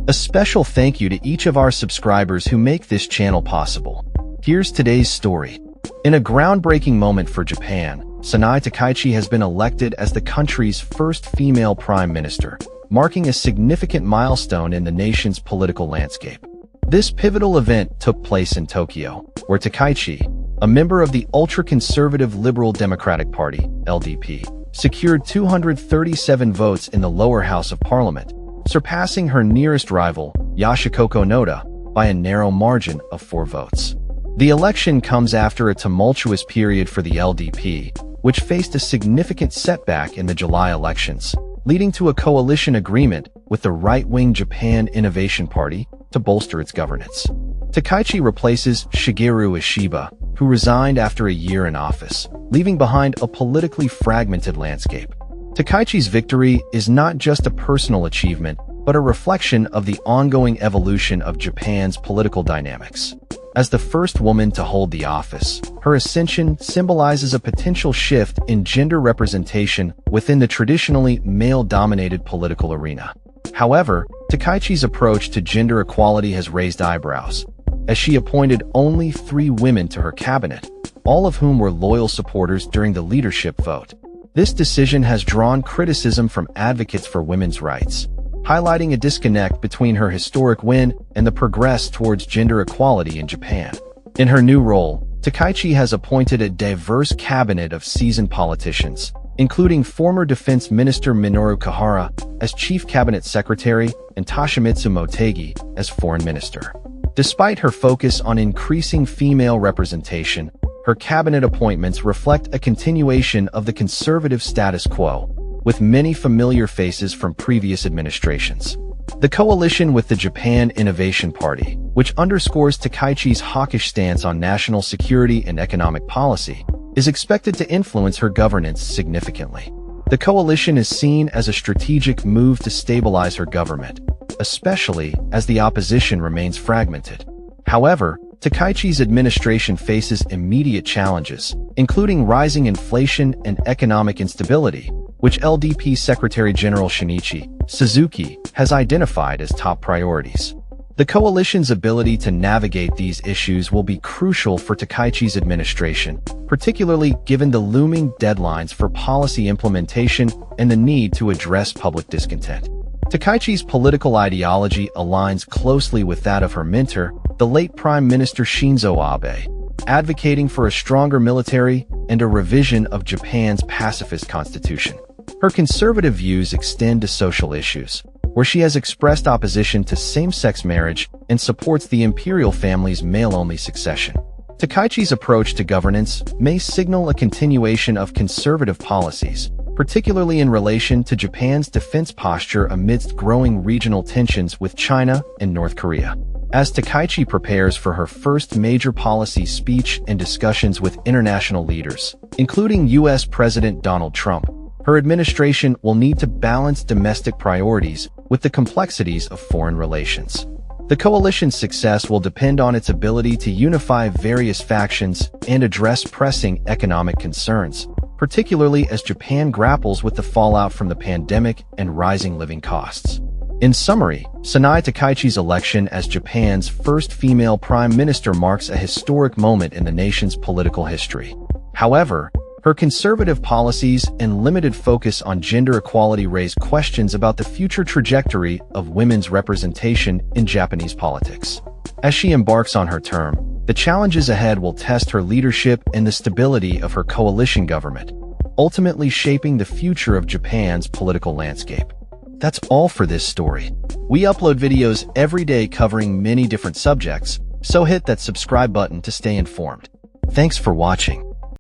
A special thank you to each of our subscribers who make this channel possible. Here's today's story. In a groundbreaking moment for Japan, Sanae Takaichi has been elected as the country's first female prime minister, marking a significant milestone in the nation's political landscape. This pivotal event took place in Tokyo, where Takaichi, a member of the ultra-conservative Liberal Democratic Party, LDP, secured 237 votes in the lower house of parliament, surpassing her nearest rival, Yoshikoko Noda, by a narrow margin of 4 votes. The election comes after a tumultuous period for the LDP, which faced a significant setback in the July elections, leading to a coalition agreement with the right-wing Japan Innovation Party to bolster its governance. Takaichi replaces Shigeru Ishiba, who resigned after a year in office, leaving behind a politically fragmented landscape. Takaichi's victory is not just a personal achievement, but a reflection of the ongoing evolution of Japan's political dynamics. As the first woman to hold the office, her ascension symbolizes a potential shift in gender representation within the traditionally male-dominated political arena. However, Takaichi's approach to gender equality has raised eyebrows, as she appointed only 3 women to her cabinet, all of whom were loyal supporters during the leadership vote. This decision has drawn criticism from advocates for women's rights, highlighting a disconnect between her historic win and the progress towards gender equality in Japan. In her new role, Takaichi has appointed a diverse cabinet of seasoned politicians, including former Defense Minister Minoru Kihara as Chief Cabinet Secretary and Toshimitsu Motegi as Foreign Minister. Despite her focus on increasing female representation, her cabinet appointments reflect a continuation of the conservative status quo, with many familiar faces from previous administrations. The coalition with the Japan Innovation Party, which underscores Takaichi's hawkish stance on national security and economic policy, is expected to influence her governance significantly. The coalition is seen as a strategic move to stabilize her government, especially as the opposition remains fragmented. However, Takaichi's administration faces immediate challenges, including rising inflation and economic instability, which LDP Secretary General Shinichi Suzuki has identified as top priorities. The coalition's ability to navigate these issues will be crucial for Takaichi's administration, particularly given the looming deadlines for policy implementation and the need to address public discontent. Takaichi's political ideology aligns closely with that of her mentor, the late Prime Minister Shinzo Abe, advocating for a stronger military and a revision of Japan's pacifist constitution. Her conservative views extend to social issues, where she has expressed opposition to same-sex marriage and supports the imperial family's male-only succession. Takaichi's approach to governance may signal a continuation of conservative policies, particularly in relation to Japan's defense posture amidst growing regional tensions with China and North Korea. As Takaichi prepares for her first major policy speech and discussions with international leaders, including U.S. President Donald Trump, her administration will need to balance domestic priorities with the complexities of foreign relations. The coalition's success will depend on its ability to unify various factions and address pressing economic concerns, particularly as Japan grapples with the fallout from the pandemic and rising living costs. In summary, Sanae Takaichi's election as Japan's first female prime minister marks a historic moment in the nation's political history. However, her conservative policies and limited focus on gender equality raise questions about the future trajectory of women's representation in Japanese politics. As she embarks on her term, the challenges ahead will test her leadership and the stability of her coalition government, ultimately shaping the future of Japan's political landscape. That's all for this story. We upload videos every day covering many different subjects, so hit that subscribe button to stay informed. Thanks for watching.